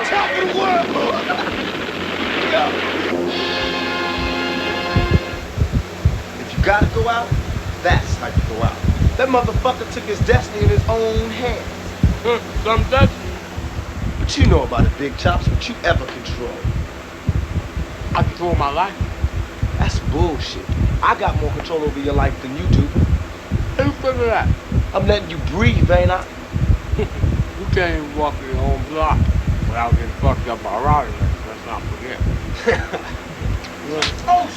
top of the world. Yo. If you gotta go out, that's how you go out. That motherfucker took his destiny in his own hands. Some destiny. But you know about the big chops, what you ever control. I control my life. That's bullshit. I got more control over your life than you do. How you figure that? I'm letting you breathe, ain't I? You can't even walk your own block without getting fucked up by riding. Let's not forget. Oh,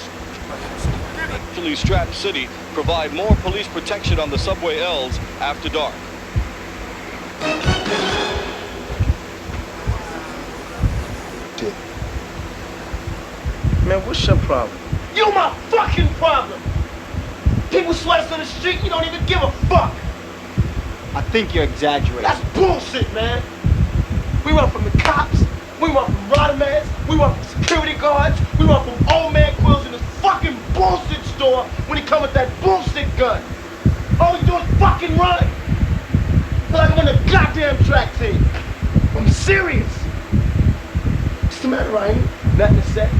Actually, Stratton City provide more police protection on the subway L's after dark. shit. Man, what's your problem? You my fucking problem! People sweat us on the street, you don't even give a fuck! I think you're exaggerating. That's bullshit, man! We run from the cops, we run from Rodamans, we run from security guards, we run from old man Quills in this fucking bullshit store when he come with that bullshit gun. All we do is fucking run! Feel like I'm on the goddamn track team. I'm serious. What's the matter, Ryan? Nothing to say?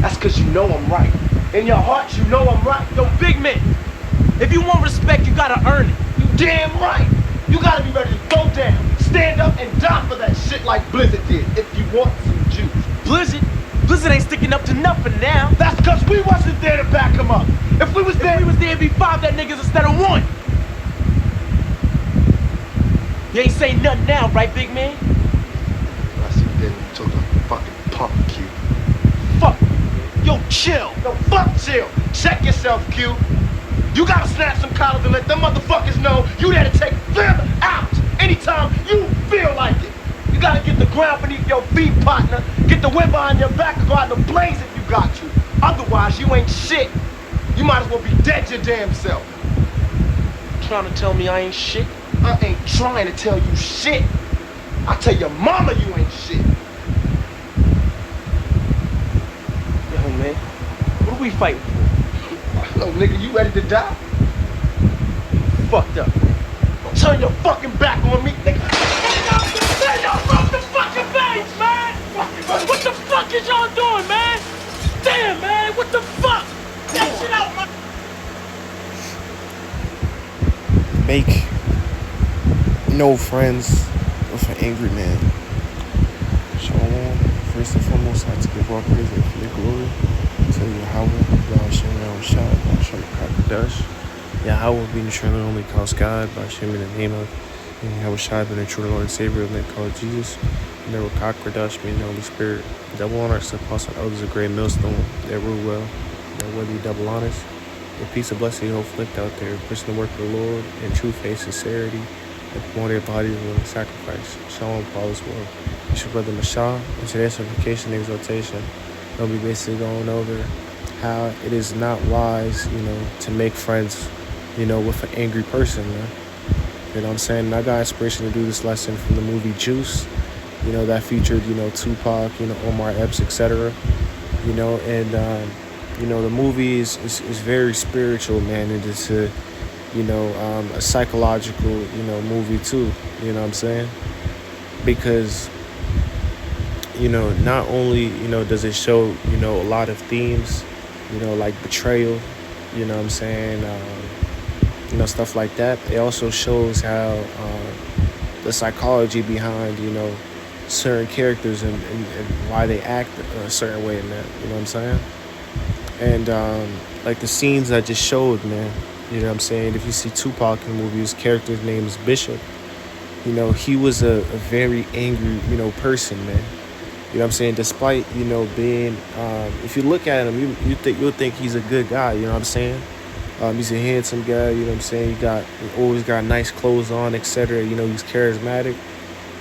That's cause you know I'm right. In your heart, you know I'm right. Yo, big man, if you want respect, you gotta earn it. You damn right. You gotta be ready to go down, stand up and die for that shit like Blizzard did, if you want some juice. Blizzard ain't sticking up to nothing now. That's cause we wasn't there to back him up. If we was there, it'd be 5 that niggas instead of 1. You ain't saying nothing now, right, big man? I see you didn't talk like a fucking punk, Q. Fuck. Yo, chill. No, fuck chill. Check yourself, Q. You gotta snap some collars and let them motherfuckers know you there to take them out anytime you feel like it. You gotta get the ground beneath your feet, partner. Get the wind behind your back and go out in the blaze if you got to. Otherwise, you ain't shit. You might as well be dead your damn self. Trying to tell me I ain't shit? I ain't trying to tell you shit. I tell your mama you ain't shit. Yo, man, what are we fighting for? Hello, nigga, you ready to die? Fucked up. Turn your fucking back on me, nigga. Stand up from the fucking base, man! What the fuck is y'all doing, man? Damn, man, what the fuck? That shit out, man! Make no friends with an angry man. Shalom. First and foremost, I'd like to give all praise and for the glory to Yahweh, Yahweh Shah, Hashem Kakadash. Yahweh being the true and only cause God, by Hashem in the name of Yahweh Shah, being the true Lord and Savior of men called Jesus. And there were Kakadash, being the Holy Spirit. Double honor, apostle elders, a great millstone that rule well. That worthy double honors. The peace and blessing, hope flipped out there, pushing the work of the Lord in true faith, sincerity, and promoting their bodies with sacrifice. Shalom, Paul as well. It's your brother Mashah. In today's certification and exaltation, I'll be basically going over how it is not wise, to make friends, with an angry person, man. You know what I'm saying? And I got inspiration to do this lesson from the movie Juice, that featured, Tupac, Omar Epps, etc. The movie is very spiritual, man. It is a psychological, movie too. You know what I'm saying? Because, not only, does it show, a lot of themes, like betrayal, you know what I'm saying? Stuff like that. It also shows how the psychology behind, certain characters and why they act a certain way in that, you know what I'm saying? And like the scenes I just showed, man, you know what I'm saying? If you see Tupac in the movie, his character's name is Bishop. He was a very angry, person, man. You know what I'm saying? Despite, being, if you look at him, you'll think he's a good guy, you know what I'm saying? He's a handsome guy, you know what I'm saying? He always got nice clothes on, etc. He's charismatic.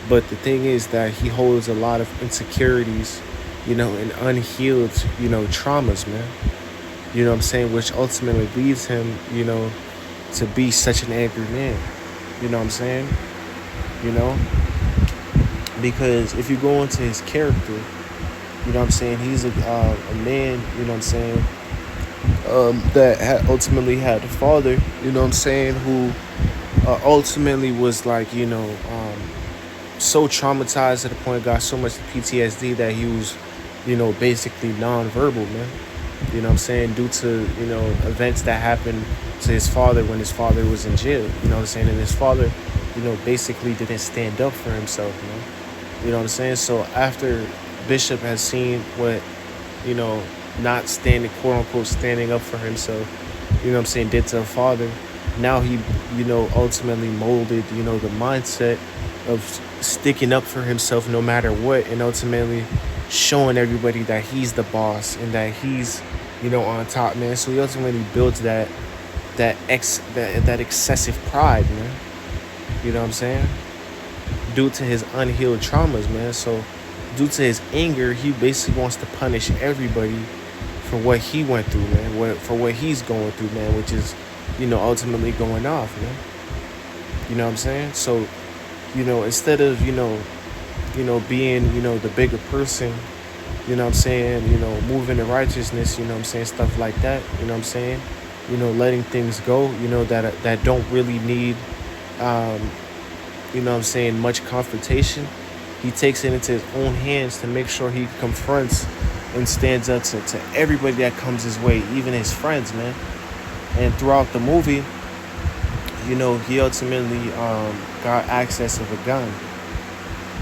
But the thing is that he holds a lot of insecurities, and unhealed, traumas, man. You know what I'm saying? Which ultimately leads him, to be such an angry man. You know what I'm saying? Because if you go into his character, you know what I'm saying? He's a man, you know what I'm saying? That ultimately had a father, you know what I'm saying? Who, ultimately was like, so traumatized to the point got so much PTSD that he was, basically nonverbal, man. You know what I'm saying? Due to, events that happened to his father when his father was in jail. You know what I'm saying? And his father, basically didn't stand up for himself, man. You know what I'm saying? So after Bishop has seen what, not standing, quote unquote, standing up for himself, did to a father, now he, ultimately molded, the mindset of sticking up for himself no matter what, and ultimately showing everybody that he's the boss and that he's, on top, man. So he ultimately builds that excessive pride, man. You know what I'm saying? Due to his unhealed traumas, man. So due to his anger, he basically wants to punish everybody for what he went through, man. For what he's going through, man, which is, ultimately going off, man. You know what I'm saying? So, instead of, being, the bigger person, moving in righteousness, stuff like that, letting things go, that don't really need, much confrontation. He takes it into his own hands to make sure he confronts and stands up to everybody that comes his way, even his friends, man. And throughout the movie, he ultimately got access of a gun.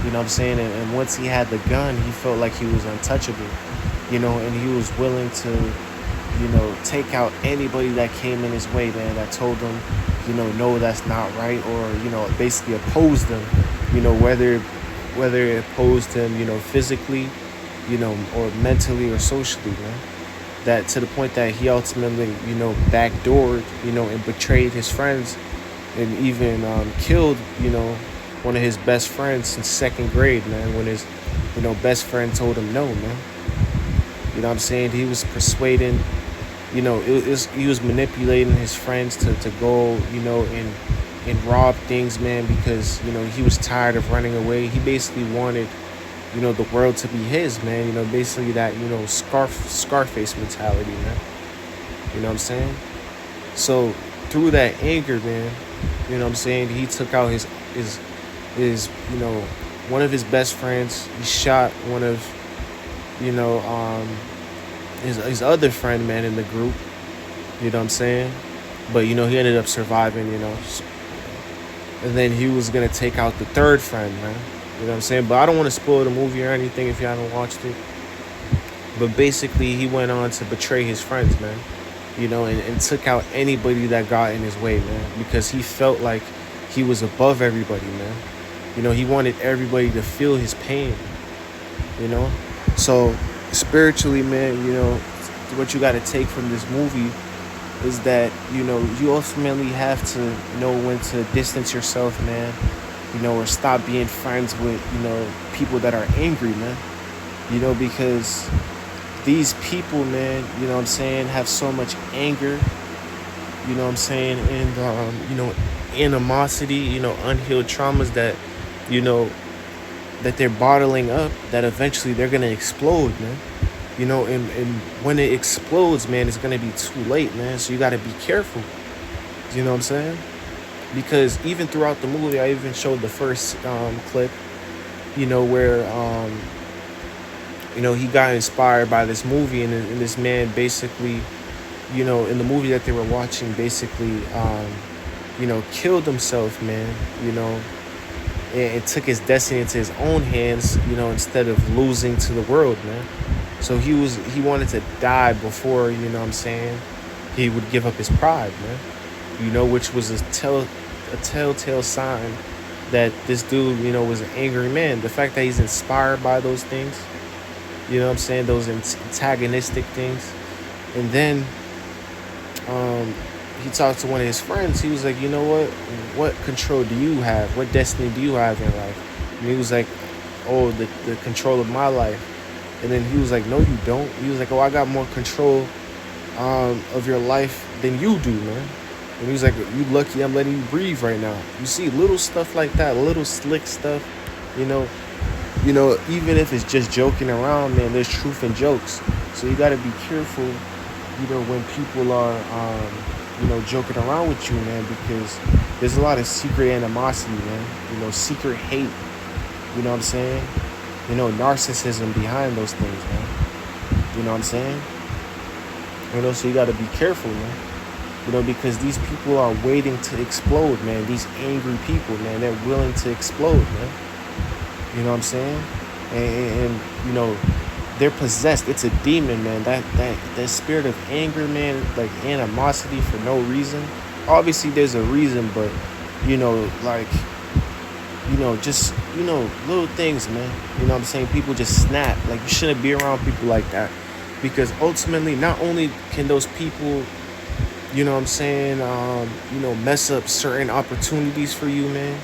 You know what I'm saying? And once he had the gun, he felt like he was untouchable, and he was willing to, take out anybody that came in his way, man, that told him, no, that's not right, or, basically opposed him, whether it opposed him, physically, or mentally or socially, man. That to the point that he ultimately, backdoored, and betrayed his friends and even killed, one of his best friends in second grade, man, when his, best friend told him no, man. You know what I'm saying? He was persuading, he was manipulating his friends to go, and rob things, man, because, he was tired of running away. He basically wanted, the world to be his, man, basically that, Scarface mentality, man. You know what I'm saying? So through that anger, man, he took out his one of his best friends. He shot one of, his other friend, man, in the group. You know what I'm saying? But, he ended up surviving, And then he was going to take out the third friend, man. You know what I'm saying? But I don't want to spoil the movie or anything if you haven't watched it. But basically, he went on to betray his friends, man. And took out anybody that got in his way, man. Because he felt like he was above everybody, man. He wanted everybody to feel his pain, So spiritually, man, what you got to take from this movie is that, you ultimately have to know when to distance yourself, man. Or stop being friends with, people that are angry, man. Because these people, man, have so much anger, and, animosity, unhealed traumas that, that they're bottling up, that eventually they're going to explode, man. And when it explodes, man, it's going to be too late, man. So you got to be careful. You know what I'm saying? Because even throughout the movie, I even showed the first clip, where, he got inspired by this movie, and this man basically, in the movie that they were watching, basically, killed himself, man, and took his destiny into his own hands, instead of losing to the world, man. So he wanted to die before, he would give up his pride, man, which was a telltale sign that this dude, was an angry man. The fact that he's inspired by those things, those antagonistic things. And then he talked to one of his friends. He was like, you know what control do you have? What destiny do you have in life? And he was like, oh, the control of my life. And then he was like, no, you don't. He was like, oh, I got more control of your life than you do, man. And he was like, you lucky I'm letting you breathe right now. You see little stuff like that, little slick stuff, even if it's just joking around, man, there's truth in jokes. So you got to be careful, when people are, joking around with you, man, because there's a lot of secret animosity, man. Secret hate. You know what I'm saying? Narcissism behind those things, man. You know what I'm saying? So you got to be careful, man. Because these people are waiting to explode, man. These angry people, man, they're willing to explode, man. You know what I'm saying? And they're possessed. It's a demon, man. That spirit of anger, man, like animosity for no reason. Obviously, there's a reason, but just little things, man. You know what I'm saying? People just snap. Like, you shouldn't be around people like that, because ultimately, not only can those people, mess up certain opportunities for you, man.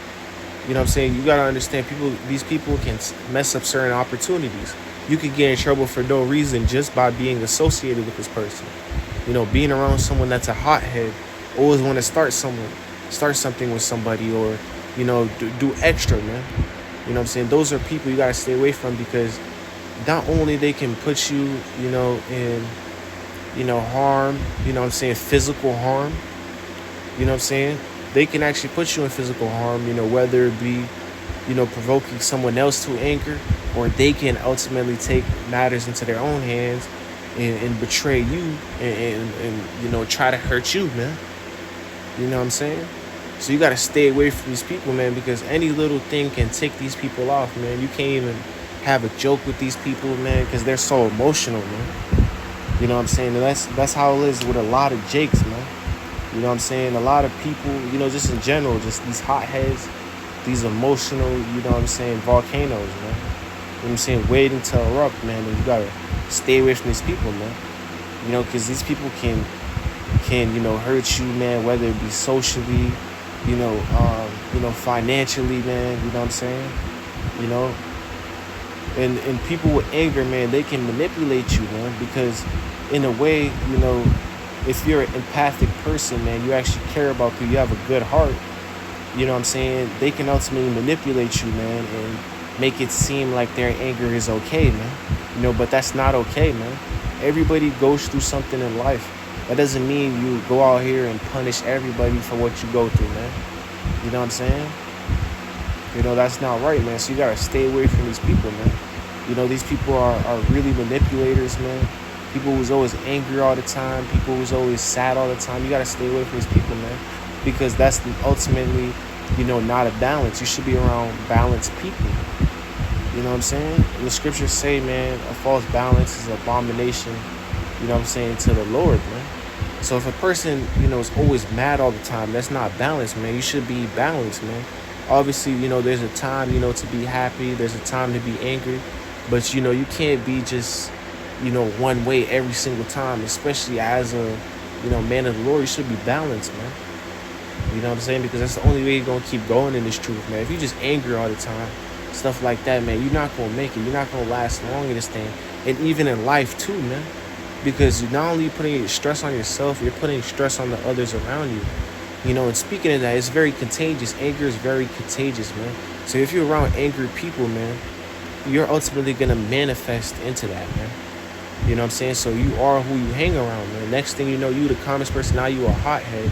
You know what I'm saying? You gotta understand, these people can mess up certain opportunities. You could get in trouble for no reason just by being associated with this person. Being around someone that's a hothead, always want to start something with somebody, or do extra, man. You know what I'm saying? Those are people you gotta stay away from, because not only they can put you, in harm, physical harm. You know what I'm saying? They can actually put you in physical harm, whether it be, provoking someone else to anger, or they can ultimately take matters into their own hands and betray you and try to hurt you, man. You know what I'm saying? So you got to stay away from these people, man, because any little thing can tick these people off, man. You can't even have a joke with these people, man, because they're so emotional, man. You know what I'm saying? And that's how it is with a lot of jakes, man. You know what I'm saying? A lot of people, just in general, just these hotheads, these emotional, volcanoes, man. You know what I'm saying? Waiting to erupt, man. And you got to stay away from these people, man. Because these people can hurt you, man, whether it be socially, financially, man. You know what I'm saying? And people with anger, man, they can manipulate you, man, because in a way, if you're an empathic person, man, you actually care about people, you have a good heart, you know what I'm saying? They can ultimately manipulate you, man, and make it seem like their anger is okay, man. But that's not okay, man. Everybody goes through something in life. That doesn't mean you go out here and punish everybody for what you go through, man. You know what I'm saying? That's not right, man. So you gotta stay away from these people, man. These people are really manipulators, man. People who's always angry all the time. People who's always sad all the time. You gotta stay away from these people, man. Because that's ultimately, not a balance. You should be around balanced people. You know what I'm saying? The scriptures say, man, a false balance is an abomination, to the Lord, man. So if a person, is always mad all the time, that's not balanced, man. You should be balanced, man. Obviously, there's a time, to be happy. There's a time to be angry. But, you can't be just, one way every single time, especially as a, man of the Lord. You should be balanced, man. You know what I'm saying? Because that's the only way you're going to keep going in this truth, man. If you just angry all the time, stuff like that, man, you're not going to make it. You're not going to last long in this thing. And even in life, too, man. Because you're not only putting stress on yourself, you're putting stress on the others around you. And speaking of that, it's very contagious. Anger is very contagious, man. So if you're around angry people, man, you're ultimately going to manifest into that, man. You know what I'm saying? So you are who you hang around, man. Next thing you know, you the calmest person. Now you a hothead. You know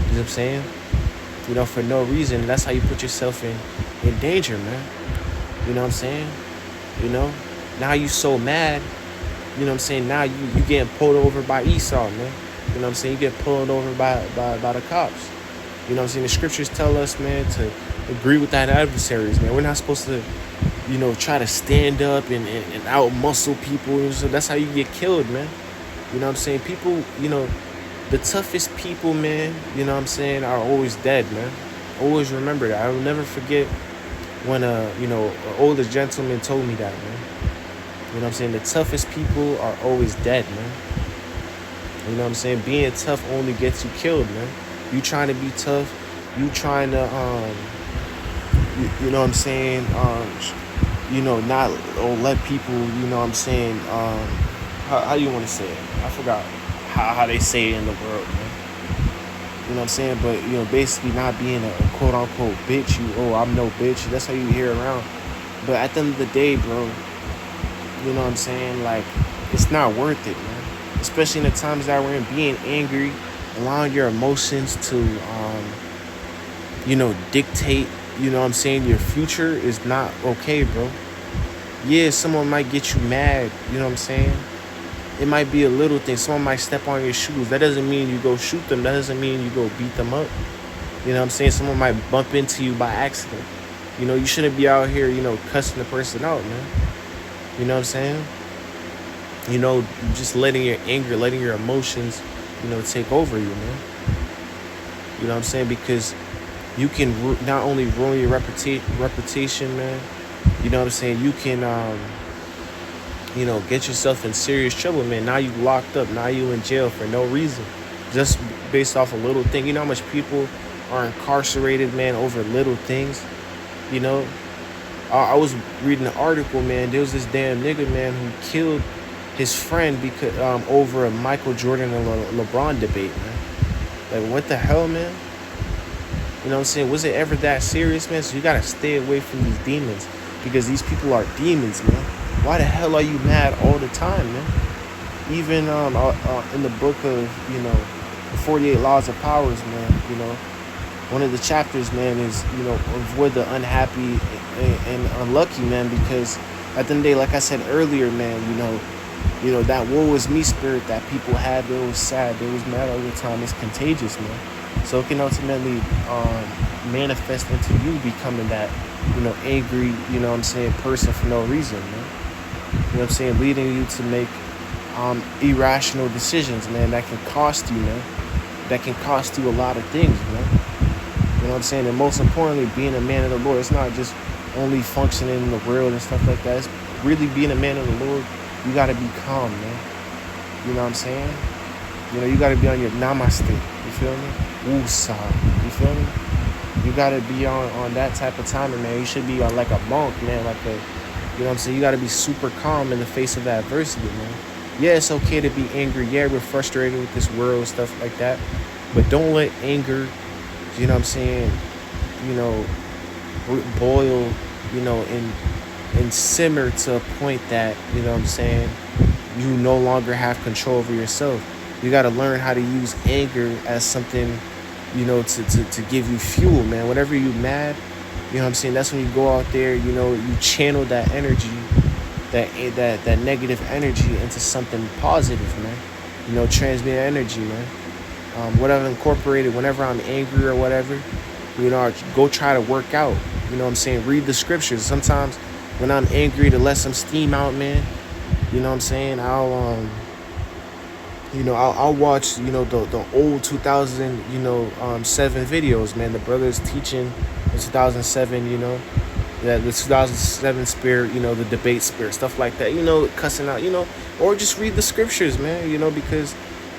what I'm saying? For no reason. That's how you put yourself in danger, man. You know what I'm saying? Now you so mad. You know what I'm saying? Now you getting pulled over by Esau, man. You know what I'm saying? You get pulled over by the cops. You know what I'm saying? The scriptures tell us, man, to agree with that adversaries, man. We're not supposed to, try to stand up and out-muscle people. So that's how you get killed, man. You know what I'm saying? People, the toughest people, man, you know what I'm saying, are always dead, man. Always remember that. I will never forget when, an older gentleman told me that, man. You know what I'm saying? The toughest people are always dead, man. You know what I'm saying? Being tough only gets you killed, man. You trying to be tough. You trying to, you know what I'm saying? Not let people, you know what I'm saying? How you want to say it? I forgot how they say it in the world, man. You know what I'm saying? But, basically not being a quote unquote bitch. I'm no bitch. That's how you hear around. But at the end of the day, bro, you know what I'm saying? Like, it's not worth it, man. Especially in the times that we're in, being angry allowing your emotions to, dictate, your future is not okay, bro. Yeah, someone might get you mad, you know what I'm saying? It might be a little thing. Someone might step on your shoes. That doesn't mean you go shoot them. That doesn't mean you go beat them up. You know what I'm saying? Someone might bump into you by accident. You shouldn't be out here, cussing the person out, man. You know what I'm saying? Just letting your anger, letting your emotions, take over you, man. You know what I'm saying? Because you can not only ruin your reputation, man. You know what I'm saying? You can, get yourself in serious trouble, man. Now you locked up. Now you in jail for no reason. Just based off a little thing. You know how much people are incarcerated, man, over little things? I was reading an article, man. There was this damn nigga, man, who killed his friend because over a Michael Jordan and LeBron debate, man. Like, what the hell, man? You know what I'm saying? Was it ever that serious, man? So you gotta stay away from these demons, because these people are demons, man. Why the hell are you mad all the time, man? Even in the book of, the 48 Laws of Powers, man, one of the chapters, man, is, avoid the unhappy and unlucky, man, because at the end of the day, like I said earlier, man, that woe is me spirit that people had, they was sad, they was mad all the time, it's contagious, man. So it can ultimately manifest into you becoming that, angry, person for no reason, man. You know what I'm saying? Leading you to make irrational decisions, man, that can cost you, man. That can cost you a lot of things, man. You know what I'm saying? And most importantly, being a man of the Lord, it's not just only functioning in the world and stuff like that. It's really being a man of the Lord. You got to be calm, man. You know what I'm saying? You got to be on your namaste. You feel me? Woosah. You feel me? You got to be on that type of timing, man. You should be on like a monk, man. Like a, what I'm saying? You got to be super calm in the face of adversity, man. Yeah, it's okay to be angry. Yeah, we're frustrated with this world, stuff like that. But don't let anger, you know what I'm saying, boil, and simmer to a point that, you know what I'm saying, you no longer have control over yourself. You got to learn how to use anger as something, to give you fuel, man. Whenever you're mad, you know what I'm saying, that's when you go out there, you channel that energy, that negative energy into something positive, man. Transmit energy, man. What I've incorporated whenever I'm angry or whatever, I go try to work out. You know what I'm saying? Read the scriptures. Sometimes when I'm angry, to let some steam out, man, you know what I'm saying? I'll watch, the old 2007 videos, man. The brothers teaching the 2007, that the 2007 spirit, the debate spirit, stuff like that, cussing out, or just read the scriptures, man, because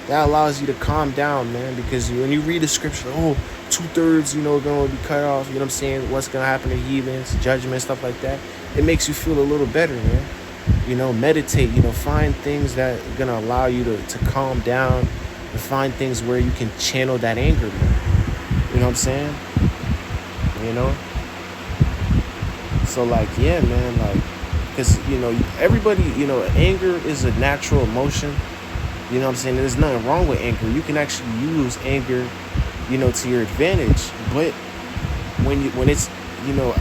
that allows you to calm down, man, because when you read the scripture, 2/3, going to be cut off, you know what I'm saying, what's going to happen to heathens, judgment, stuff like that, it makes you feel a little better, man. Meditate, find things that are going to allow you to calm down, and find things where you can channel that anger, man. You know what I'm saying? So, like, yeah, man, like, because, everybody, anger is a natural emotion. You know what I'm saying? There's nothing wrong with anger. You can actually use anger, to your advantage. But when it's,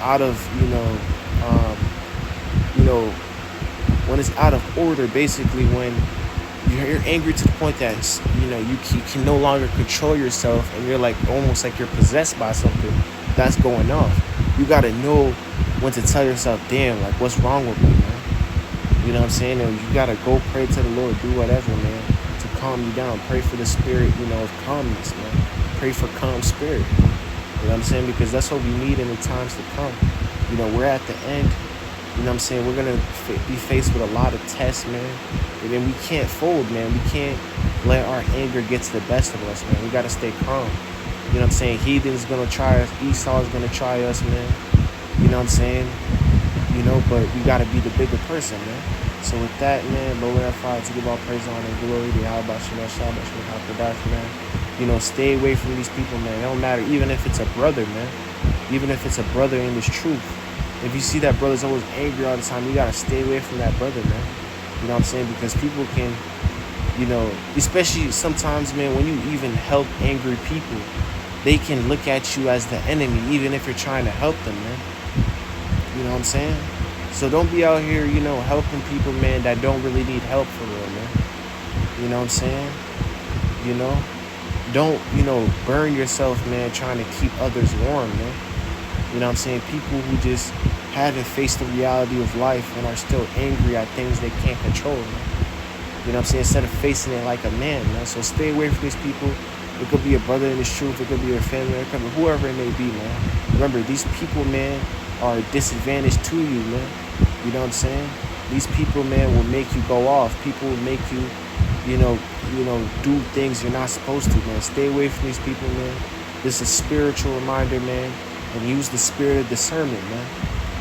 out of, when it's out of order, basically, when you're angry to the point that, you can no longer control yourself, and you're like, almost like you're possessed by something that's going off. You got to know when to tell yourself, damn, like, what's wrong with me, man? You know what I'm saying? And you got to go pray to the Lord, do whatever, man, to calm you down. Pray for the spirit, of calmness, man. Pray for calm spirit. You know what I'm saying? Because that's what we need in the times to come. We're at the end. You know what I'm saying? We're going to be faced with a lot of tests, man. And then we can't fold, man. We can't let our anger get to the best of us, man. We got to stay calm. You know what I'm saying? Heathen's going to try us. Esau's going to try us, man. You know what I'm saying? But we got to be the bigger person, man. So with that, man, Lord, I fight to give all praise, honor, and glory. Man. Stay away from these people, man. It don't matter, even if it's a brother, man. Even if it's a brother in this truth. If you see that brother's always angry all the time, you got to stay away from that brother, man. You know what I'm saying? Because people can, You know, especially sometimes, man, when you even help angry people, they can look at you as the enemy, even if you're trying to help them, man. You know what I'm saying? So don't be out here, you know, helping people, man, that don't really need help for real, man. You know what I'm saying? You know? Don't, you know, burn yourself, man, trying to keep others warm, man. You know what I'm saying? People who just haven't faced the reality of life and are still angry at things they can't control, man. You know what I'm saying? Instead of facing it like a man, man. So stay away from these people. It could be a brother in this truth. It could be a family. It could be whoever it may be, man. Remember, these people, man, are a disadvantage to you, man. You know what I'm saying? These people, man, will make you go off. People will make you, you know, do things you're not supposed to, man. Stay away from these people, man. This is a spiritual reminder, man. And use the spirit of discernment, man.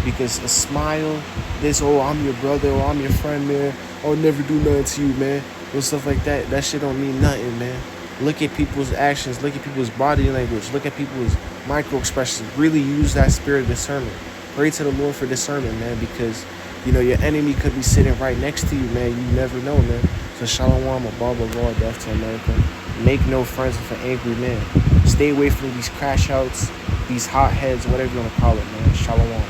Because a smile, this, oh, I'm your brother, or I'm your friend, man. I'll never do nothing to you, man. And stuff like that. That shit don't mean nothing, man. Look at people's actions. Look at people's body language. Look at people's micro expressions. Really use that spirit of discernment. Pray to the Lord for discernment, man, because, you know, your enemy could be sitting right next to you, man. You never know, man. So shalom, a Baba Law, death to America. Make no friends with an angry man. Stay away from these crash outs, these hotheads, whatever you want to call it, man. Shalom.